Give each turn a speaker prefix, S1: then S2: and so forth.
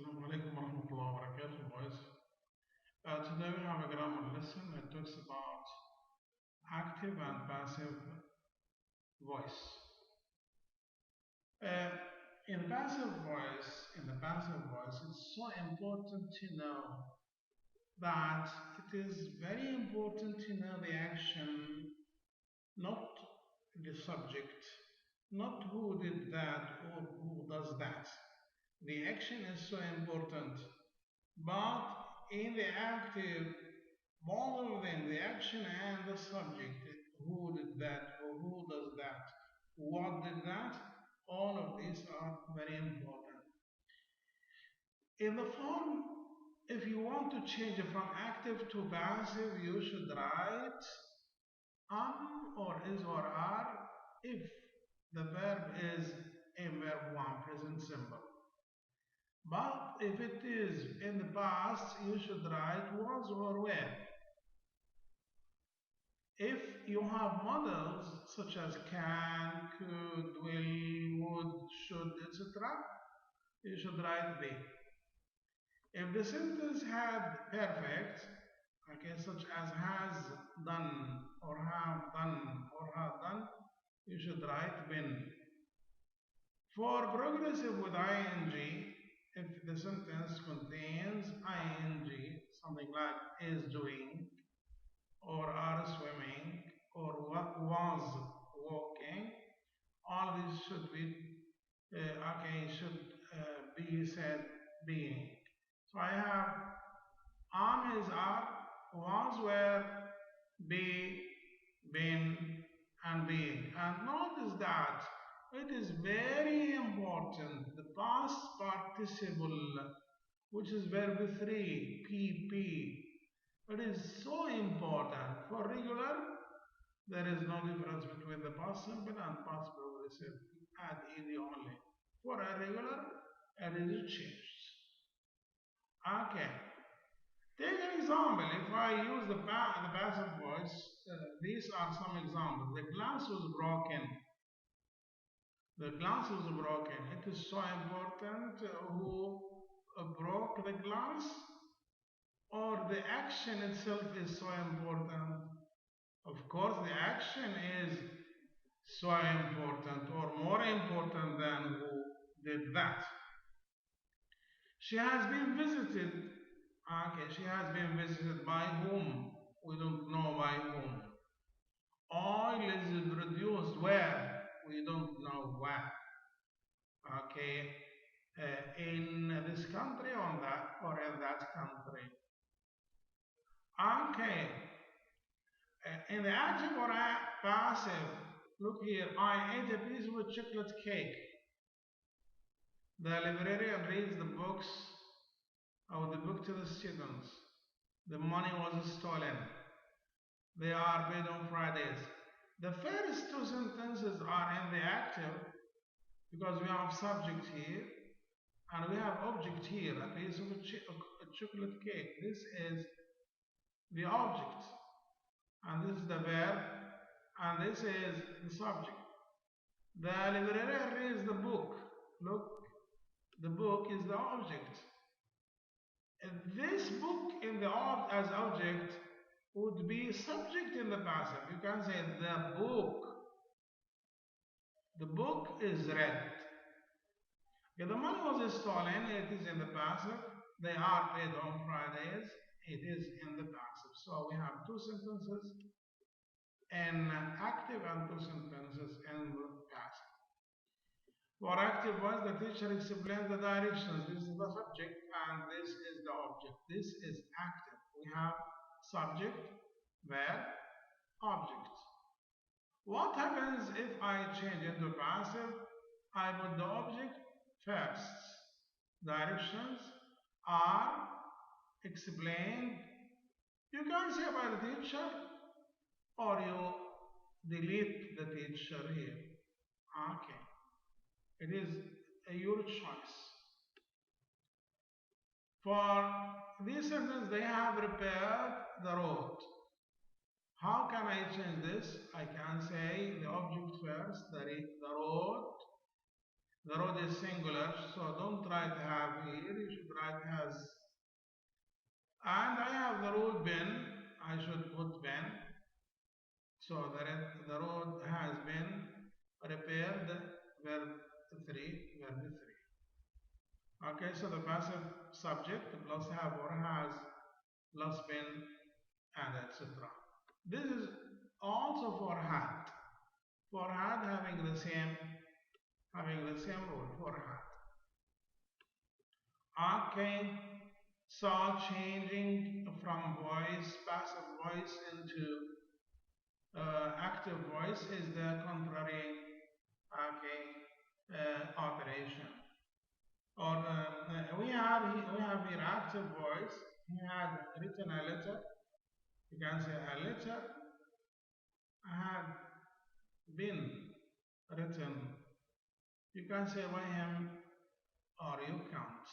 S1: Assalamu alaikum warahmatullahi wabarakatuh, boys. Today we have a grammar lesson that talks about active and passive voice. Uh, in the passive voice, it's so important to know that it is very important to know the action, not the subject, not who did that or who does that. The action is so important. But in the active, both of them, the action and the subject, who did that or who does that, what did that, all of these are very important. In the form, if you want to change it from active to passive, you should write or is or are if the verb is a verb 1 present simple. But if it is in the past, you should write was or were. If you have models such as can, could, will, would, should, etc., you should write be. If the sentence had perfect, okay, such as has done, or have done, or have done, you should write been. For progressive with ing, if the sentence contains ing, something like is doing, or are swimming, or was walking, all these should be be said being. So I have am is are, was were, be, been, and being. And notice that it is very important the past participle, which is verb 3, PP. It is so important. For regular, there is no difference between the past simple and past progressive. Add ed only. For irregular, it is changed. Okay. Take an example. If I use the passive voice, these are some examples. The glass was broken. The glass was broken. It is so important who broke the glass, or the action itself is so important. Of course, the action is so important or more important than who did that. She has been visited. Okay, she has been visited by whom? We don't know by whom. Oil is produced where? We don't know where. Okay, in this country, on that, or in that country. Okay, in the active or passive, look here, I ate a piece of chocolate cake. The librarian reads the books of the book to the students. The money was stolen. They are paid on Fridays. The first two sentences are in the active because we have subject here and we have object here, a piece of a chocolate cake. This is the object, and this is the verb, and this is the subject. The librarian reads the book. Look, the book is the object. This book in the as object would be subject in the passive. You can say the book. The book is read. If the money was stolen, it is in the passive. They are paid on Fridays. It is in the passive. So we have two sentences in active and two sentences in the passive. For active voice, the teacher explains the directions. This is the subject and this is the object. This is active. We have subject, verb, object. What happens if I change into passive? I put the object first. Directions are explained. You can say by the teacher or you delete the teacher here. Okay. It is your choice. For this sentence, they have repaired the road. How can I change this? I can say the object first, the road. The road is singular, so don't write have here, you should write has. And I have the road been, I should put been. So the road has been repaired, verb 3, verb 3. Okay, so the passive subject plus have or has plus been and etc. This is also for had. For had having the same rule for had. Okay, so changing from voice, passive voice into active voice is the contrary okay, operation. Or we have here active voice. He had written a letter. You can say a letter had been written. You can say by him or you can't.